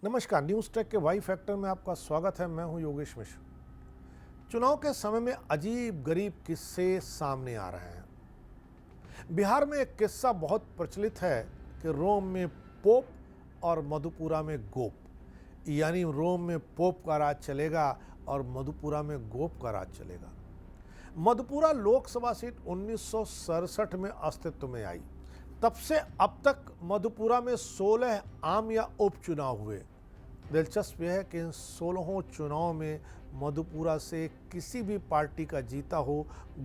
नमस्कार, news take के Y factor में आपका स्वागत है। मैं हूं योगेश मिश्र। चुनाव के समय में अजीब गरीब किस्से सामने आ रहे हैं। बिहार में एक किस्सा बहुत प्रचलित है कि रोम में पोप और मधुपुरा में गोप, यानी रोम में पोप का राज चलेगा और मधुपुरा में गोप का राज चलेगा। मधुपुरा लोकसभा सीट 1967 में अस्तित्व में आई। तब से अब तक मधुपुरा में 16 आम या उपचुनाव हुए। दिलचस्प यह है कि इन 16 चुनाव में मधुपुरा से किसी भी पार्टी का जीता हो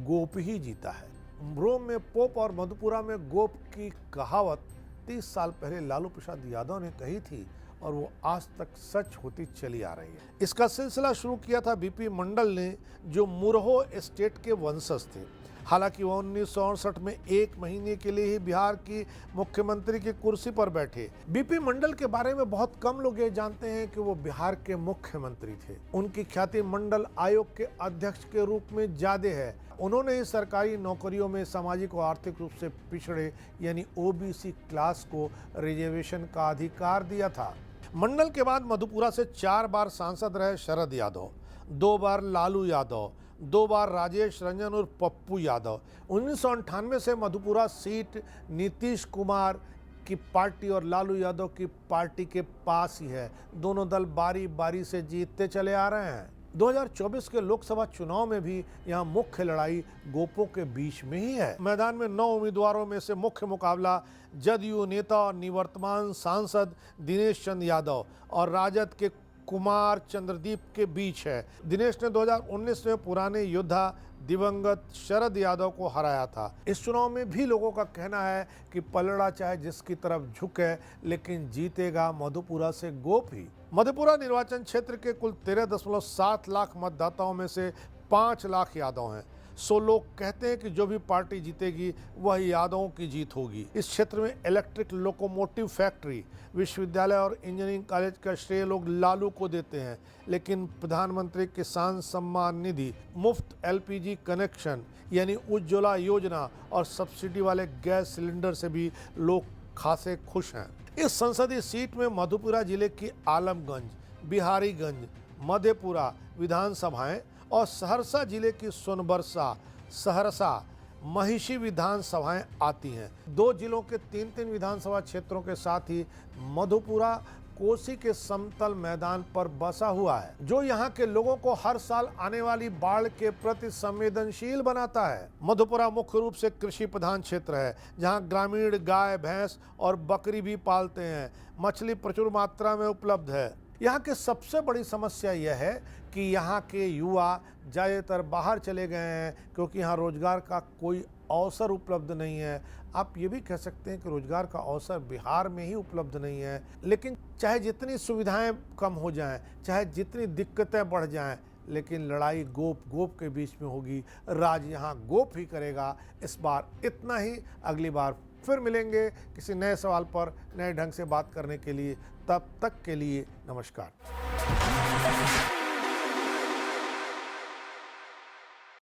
गोप ही जीता है। रोम में पोप और मधुपुरा में गोप की कहावत 30 साल पहले लालू प्रसाद यादव ने कही थी और वो आज तक सच होती चली आ रही है। इसका सिलसिला शुरू किया था बीपी मंडल ने, जो मुरहो एस्टेट के वंशज थे। हालांकि वो 1968 में 1 महीने के लिए ही बिहार की मुख्यमंत्री की कुर्सी पर बैठे। बीपी मंडल के बारे में बहुत कम लोग ये जानते हैं कि वो बिहार के मुख्यमंत्री थे। उनकी ख्याति मंडल आयोग के अध्यक्ष के रूप में ज्यादा है। उन्होंने ही सरकारी नौकरियों में सामाजिक और आर्थिक रूप से पिछड़े यानी ओबीसी क्लास को रिजर्वेशन का अधिकार दिया था। मंडल के बाद मधुपुरा से 4 बार सांसद रहे शरद यादव, 2 बार लालू यादव, 2 बार राजेश रंजन और पप्पू यादव। 1998 से मधुपुरा सीट नीतीश कुमार की पार्टी और लालू यादव की पार्टी के पास ही है। दोनों दल बारी बारी से जीतते चले आ रहे हैं। 2024 के लोकसभा चुनाव में भी यहां मुख्य लड़ाई गोपों के बीच में ही है। मैदान में 9 उम्मीदवारों में से मुख्य मुकाबला जदयू नेता और निवर्तमान सांसद दिनेश चंद्र यादव और राजद के कुमार चंद्रदीप के बीच है। दिनेश ने 2019 में पुराने योद्धा दिवंगत शरद यादव को हराया था। इस चुनाव में भी लोगों का कहना है कि पलड़ा चाहे जिसकी तरफ झुके, लेकिन जीतेगा मधुपुरा से गोप ही। मधुपुरा निर्वाचन क्षेत्र के कुल 13.7 लाख मतदाताओं में से 5 लाख यादव हैं। सो लोग कहते हैं कि जो भी पार्टी जीतेगी वह यादवों की जीत होगी। इस क्षेत्र में इलेक्ट्रिक लोकोमोटिव फैक्ट्री, विश्वविद्यालय और इंजीनियरिंग कॉलेज का श्रेय लोग लालू को देते हैं, लेकिन प्रधानमंत्री किसान सम्मान निधि, मुफ्त एलपीजी कनेक्शन यानी उज्ज्वला योजना और सब्सिडी वाले गैस सिलेंडर से भी लोग खासे खुश हैं। इस संसदीय सीट में मधुपुरा जिले की आलमगंज, बिहारीगंज, मधेपुरा विधानसभाएं और सहरसा जिले की सोनबरसा, सहरसा, महिषी विधानसभाएं आती हैं। 2 जिलों के 3-3 विधानसभा क्षेत्रों के साथ ही मधुपुरा कोसी के समतल मैदान पर बसा हुआ है, जो यहाँ के लोगों को हर साल आने वाली बाढ़ के प्रति संवेदनशील बनाता है। मधुपुरा मुख्य रूप से कृषि प्रधान क्षेत्र है, जहाँ ग्रामीण गाय, भैंस और बकरी भी पालते हैं। मछली प्रचुर मात्रा में उपलब्ध है। यहाँ की सबसे बड़ी समस्या यह है कि यहाँ के युवा ज़्यादातर बाहर चले गए हैं, क्योंकि यहाँ रोजगार का कोई अवसर उपलब्ध नहीं है। आप ये भी कह सकते हैं कि रोजगार का अवसर बिहार में ही उपलब्ध नहीं है। लेकिन चाहे जितनी सुविधाएं कम हो जाएं, चाहे जितनी दिक्कतें बढ़ जाएं, लेकिन लड़ाई गोप के बीच में होगी। राज यहाँ गोप ही करेगा। इस बार इतना ही। अगली बार फिर मिलेंगे किसी नए सवाल पर नए ढंग से बात करने के लिए। तब तक के लिए नमस्कार।